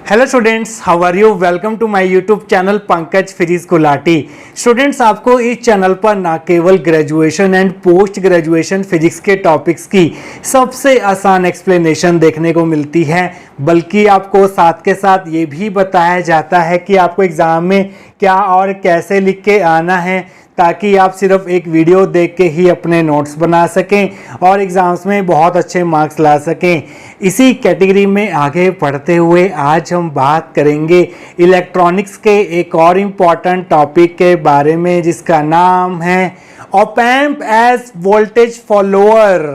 Hello students, how are you. Welcome to my YouTube channel Pankaj physics Gulati. Students, आपको इस channel पर ना केवल graduation and post graduation physics के टॉपिक्स की सबसे आसान एक्सप्लेनेशन देखने को मिलती है, बल्कि आपको साथ के साथ ये भी बताया जाता है कि आपको एग्ज़ाम में क्या और कैसे लिख के आना है, ताकि आप सिर्फ एक वीडियो देख के ही अपने नोट्स बना सकें और एग्ज़ाम्स में बहुत अच्छे मार्क्स ला सकें। इसी कैटेगरी में आगे बढ़ते हुए आज हम बात करेंगे इलेक्ट्रॉनिक्स के एक और इम्पॉर्टेंट टॉपिक के बारे में, जिसका नाम है op amp as voltage follower.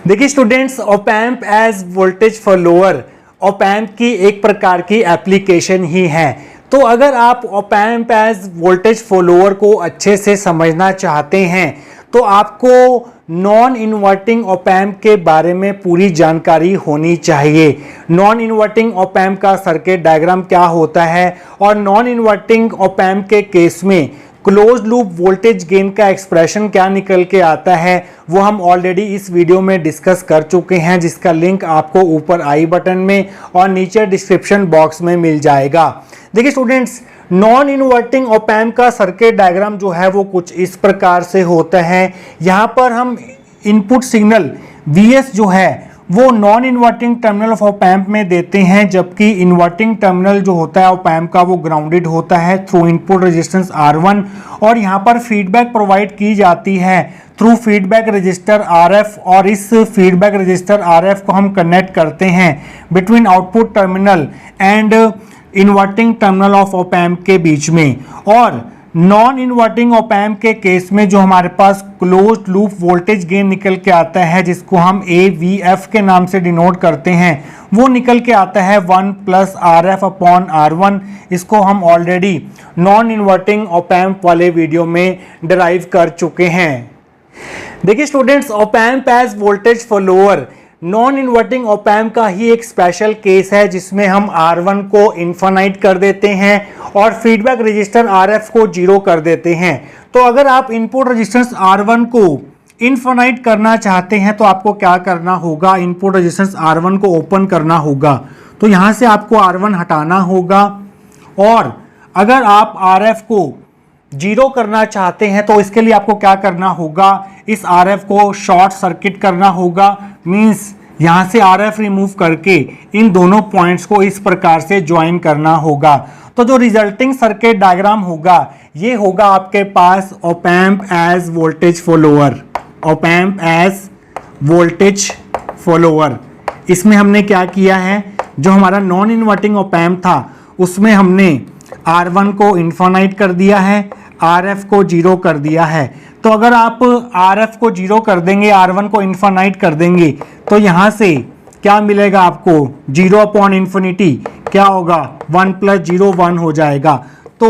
देखिए students, op amp as voltage follower op amp की एक प्रकार की एप्लीकेशन ही है। तो अगर आप op amp as voltage follower को अच्छे से समझना चाहते हैं तो आपको नॉन इन्वर्टिंग ऑप एम्प के बारे में पूरी जानकारी होनी चाहिए। नॉन इन्वर्टिंग ऑप एम्प का सर्किट डायग्राम क्या होता है और नॉन इन्वर्टिंग ऑप एम्प के केस में क्लोज लूप वोल्टेज गेन का एक्सप्रेशन क्या निकल के आता है, वो हम ऑलरेडी इस वीडियो में डिस्कस कर चुके हैं, जिसका लिंक आपको ऊपर आई बटन में और नीचे डिस्क्रिप्शन बॉक्स में मिल जाएगा। देखिए students, non inverting op amp का सर्किट डायग्राम जो है वो कुछ इस प्रकार से होता है। यहाँ पर हम इनपुट सिग्नल Vs जो है वो non inverting terminal of op amp में देते हैं, जबकि इन्वर्टिंग टर्मिनल जो होता है ऑप एम्प का वो ग्राउंडेड होता है थ्रू इनपुट रेजिस्टेंस R1, और यहाँ पर फीडबैक प्रोवाइड की जाती है थ्रू फीडबैक रजिस्टर RF, और इस फीडबैक रजिस्टर RF को हम कनेक्ट करते हैं between output terminal and inverting terminal of op amp के बीच में। और नॉन इन्वर्टिंग ऑप एम्प के केस में जो हमारे पास क्लोज्ड लूप वोल्टेज गेन निकल के आता है, जिसको हम AVF के नाम से डिनोट करते हैं, वो निकल के आता है 1 प्लस RF अपॉन R1। इसको हम already non inverting op amp वाले वीडियो में डिराइव कर चुके हैं। देखिए students, op amp as voltage follower non inverting op amp का ही एक स्पेशल केस है, जिसमें हम R1 को इन्फानाइट कर देते हैं और फीडबैक रजिस्टर RF को 0 कर देते हैं। तो अगर आप इनपुट रजिस्टेंस R1 को इन्फानाइट करना चाहते हैं तो आपको क्या करना होगा, इनपुट रजिस्टेंस R1 को ओपन करना होगा। तो यहाँ से आपको R1 हटाना होगा, और अगर आप RF को 0 करना चाहते हैं तो इसके लिए आपको क्या करना होगा, इस RF को शॉर्ट सर्किट करना होगा। मींस यहाँ से RF रिमूव करके इन दोनों पॉइंट्स को इस प्रकार से ज्वाइन करना होगा। तो जो रिजल्टिंग सर्किट डायग्राम होगा ये होगा आपके पास op amp as voltage follower. Op amp as voltage follower, इसमें हमने क्या किया है, जो हमारा नॉन इन्वर्टिंग ऑप एम्प था उसमें हमने R1 को इन्फानाइट कर दिया है, RF को 0 कर दिया है। तो अगर आप RF को 0 कर देंगे, R1 को इन्फानाइट कर देंगे, तो यहाँ से क्या मिलेगा आपको, 0 अपॉन इन्फिनिटी क्या होगा, 1 प्लस 0 1 हो जाएगा। तो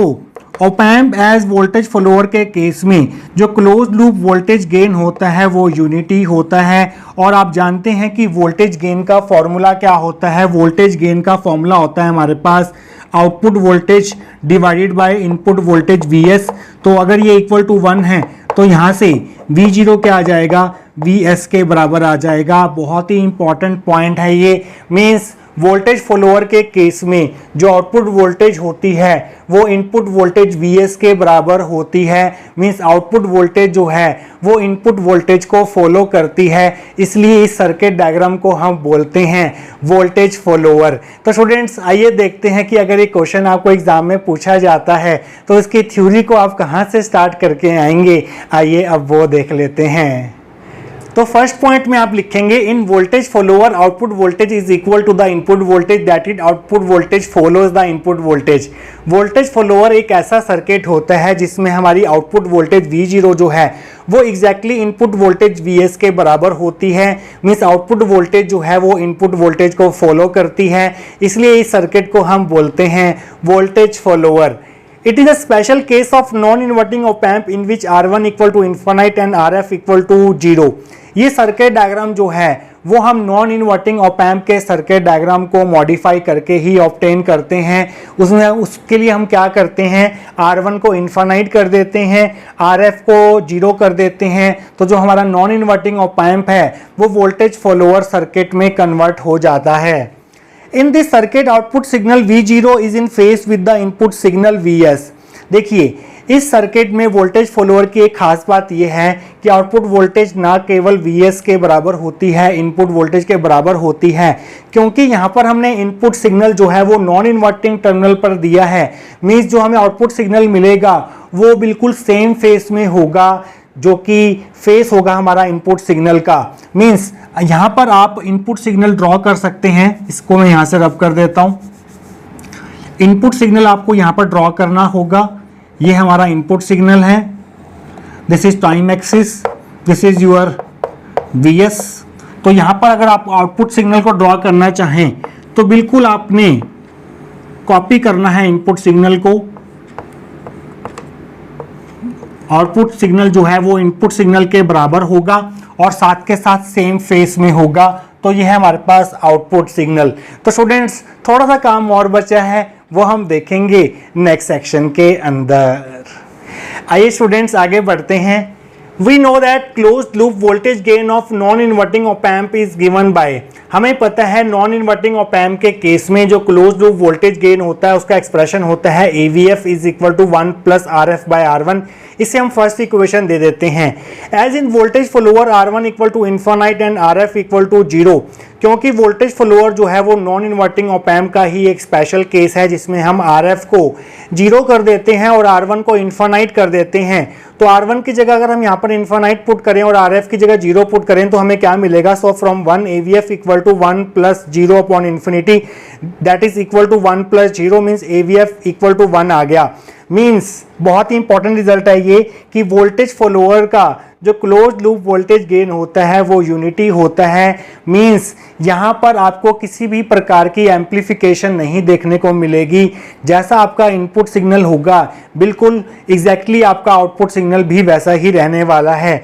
op amp as voltage follower के केस में जो क्लोज लूप वोल्टेज गेन होता है वो यूनिटी होता है, और आप जानते हैं कि वोल्टेज गेन का फॉर्मूला क्या होता है। वोल्टेज गेन का फॉर्मूला होता है हमारे पास output voltage divided by input voltage Vs। तो अगर ये इक्वल टू 1 है तो यहाँ से V0 क्या आ जाएगा, Vs के बराबर आ जाएगा। बहुत ही इंपॉर्टेंट पॉइंट है ये। मीन्स वोल्टेज फॉलोअर के केस में जो आउटपुट वोल्टेज होती है वो इनपुट वोल्टेज Vs के बराबर होती है। मीन्स आउटपुट वोल्टेज जो है वो इनपुट वोल्टेज को फॉलो करती है, इसलिए इस सर्किट डायग्राम को हम बोलते हैं वोल्टेज फॉलोअर। तो स्टूडेंट्स, आइए देखते हैं कि अगर ये क्वेश्चन आपको एग्जाम में पूछा जाता है तो इसकी थ्योरी को आप कहाँ से स्टार्ट करके आएंगे। आइए अब वो देख लेते हैं। तो फर्स्ट पॉइंट में आप लिखेंगे, in voltage follower output voltage is equal to the input voltage, that is output voltage follows the input voltage. Voltage follower एक ऐसा सर्किट होता है जिसमें हमारी आउटपुट वोल्टेज V0 जो है वो एग्जैक्टली इनपुट वोल्टेज Vs के बराबर होती है। मीन्स आउटपुट वोल्टेज जो है वो इनपुट वोल्टेज को फॉलो करती है, इसलिए इस सर्किट को हम बोलते हैं voltage follower. It is a special case of non-inverting op amp in which R1 equal to infinite and RF equal to 0। ये सर्किट डायग्राम जो है वो हम नॉन इन्वर्टिंग ऑप एम्प के सर्किट डायग्राम को मॉडिफाई करके ही ऑब्टेन करते हैं। उसके लिए हम क्या करते हैं, R1 को इन्फानाइट कर देते हैं, RF को 0 कर देते हैं, तो जो हमारा नॉन इन्वर्टिंग ऑप एम्प है वो वोल्टेज फॉलोअर सर्किट में कन्वर्ट हो जाता है। In this circuit output signal V0 is in face with the input signal Vs। देखिए इस सर्किट में वोल्टेज फॉलोअर की एक खास बात यह है कि आउटपुट वोल्टेज ना केवल Vs के बराबर होती है, इनपुट वोल्टेज के बराबर होती है, क्योंकि यहाँ पर हमने इनपुट सिग्नल जो है वो नॉन इन्वर्टिंग टर्मिनल पर दिया है। मीन्स जो हमें आउटपुट सिग्नल मिलेगा वो बिल्कुल सेम फेस में होगा, जो कि फेस होगा हमारा इनपुट सिग्नल का। मीन्स यहाँ पर आप इनपुट सिग्नल ड्रॉ कर सकते हैं। इसको मैं यहाँ से रब कर देता हूँ। इनपुट सिग्नल आपको यहाँ पर ड्रॉ करना होगा। ये हमारा इनपुट सिग्नल है, this is time axis, this is your Vs। तो यहाँ पर अगर आप आउटपुट सिग्नल को ड्रॉ करना चाहें तो बिल्कुल आपने कॉपी करना है इनपुट सिग्नल को। आउटपुट सिग्नल जो है वो इनपुट सिग्नल के बराबर होगा और साथ के साथ सेम फेस में होगा। तो ये है हमारे पास आउटपुट सिग्नल। तो स्टूडेंट्स थोड़ा सा काम और बचा है, वो हम देखेंगे नेक्स्ट सेक्शन के अंदर। आइए स्टूडेंट्स आगे बढ़ते हैं। We know that closed loop voltage gain of non-inverting op amp is given by, हमें पता है नॉन इन्वर्टिंग op amp के केस में जो क्लोज्ड लूप वोल्टेज गेन होता है उसका एक्सप्रेशन होता है AVF is equal to 1 plus RF by R1। इसे हम फर्स्ट इक्वेशन दे देते हैं। As in voltage follower R1 equal to infinite and RF equal to 0, क्योंकि वोल्टेज फॉलोअर जो है वो नॉन इन्वर्टिंग op amp का ही एक स्पेशल केस है जिसमें हम RF को 0 कर देते हैं और R1 को इन्फानाइट कर देते हैं। तो R1 की जगह अगर हम यहाँ पर इन्फानाइट पुट करें और RF की जगह 0 पुट करें तो हमें क्या मिलेगा? So from 1 AVF equal to 1 plus 0 upon infinity that is equal to 1 plus 0 means AVF equal to 1 आ गया। मीन्स बहुत ही इंपॉर्टेंट रिजल्ट है ये कि वोल्टेज फॉलोअर का जो क्लोज्ड लूप वोल्टेज गेन होता है वो यूनिटी होता है। मीन्स यहाँ पर आपको किसी भी प्रकार की एम्प्लीफिकेशन नहीं देखने को मिलेगी। जैसा आपका इनपुट सिग्नल होगा बिल्कुल एग्जैक्टली आपका आउटपुट सिग्नल भी वैसा ही रहने वाला है।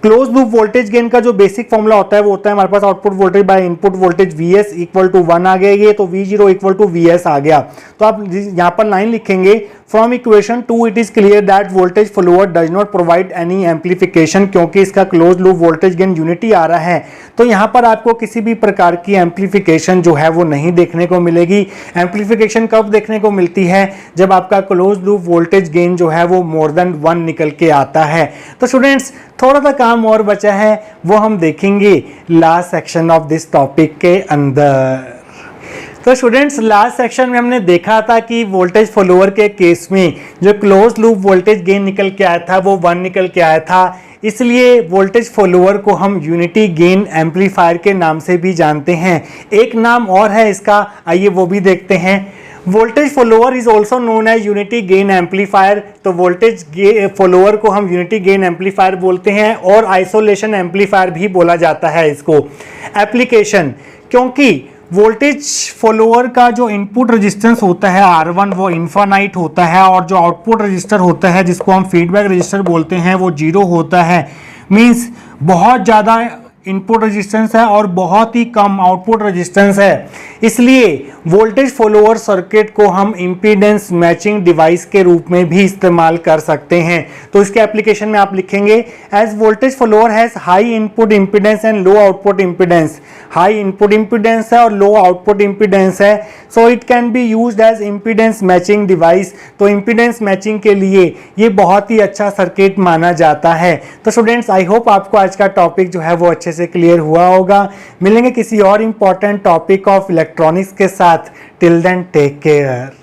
क्लोज लूप वोल्टेज गेन का जो बेसिक फॉर्मूला होता है वो होता है हमारे पास output voltage by input voltage Vs equal to 1 आ गया ये, तो V0 इक्वल टू Vs आ गया। तो आप यहाँ पर लाइन लिखेंगे from equation 2 it is clear that voltage follower does not provide any amplification, क्योंकि इसका close loop voltage gain unity आ रहा है। तो यहाँ पर आपको किसी भी प्रकार की एम्प्लीफिकेशन जो है वो नहीं देखने को मिलेगी। एम्प्लीफिकेशन कब देखने को मिलती है? जब आपका क्लोज लूप वोल्टेज गेन जो है वो मोर देन 1 निकल के आता है। तो स्टूडेंट्स थोड़ा सा काम और बचा है, वो हम देखेंगे last section of this topic के अंदर। तो स्टूडेंट्स लास्ट सेक्शन में हमने देखा था कि वोल्टेज फॉलोअर के केस में जो क्लोज लूप वोल्टेज गेन निकल के आया था वो 1 निकल के आया था। इसलिए वोल्टेज फॉलोअर को हम यूनिटी गेन एम्पलीफायर के नाम से भी जानते हैं। एक नाम और है इसका, आइए वो भी देखते हैं। Voltage follower is also known as unity gain amplifier. तो वोल्टेज फॉलोअर को हम यूनिटी गेन एम्पलीफायर बोलते हैं और आइसोलेशन एम्पलीफायर भी बोला जाता है इसको। एप्लीकेशन, क्योंकि वोल्टेज फॉलोअर का जो इनपुट रेजिस्टेंस होता है R1 वो इन्फानाइट होता है और जो आउटपुट रजिस्टर होता है जिसको हम फीडबैक रजिस्टर बोलते हैं वो 0 होता है। मीन्स बहुत ज़्यादा इनपुट रेजिस्टेंस है और बहुत ही कम आउटपुट रेजिस्टेंस है। इसलिए वोल्टेज फॉलोअर सर्किट को हम इम्पीडेंस मैचिंग डिवाइस के रूप में भी इस्तेमाल कर सकते हैं। तो इसके एप्लीकेशन में आप लिखेंगे as voltage follower has high input impedance and low output impedance. High input impedance है और लो आउटपुट इम्पीडेंस है, so it can be used as impedance matching device. तो इम्पीडेंस मैचिंग के लिए ये बहुत ही अच्छा सर्किट माना जाता है। तो स्टूडेंट्स आई होप आपको आज का टॉपिक जो है वो अच्छे से क्लियर हुआ होगा। मिलेंगे किसी और इंपॉर्टेंट टॉपिक ऑफ इलेक्ट्रॉनिक्स के साथ। Till then take care.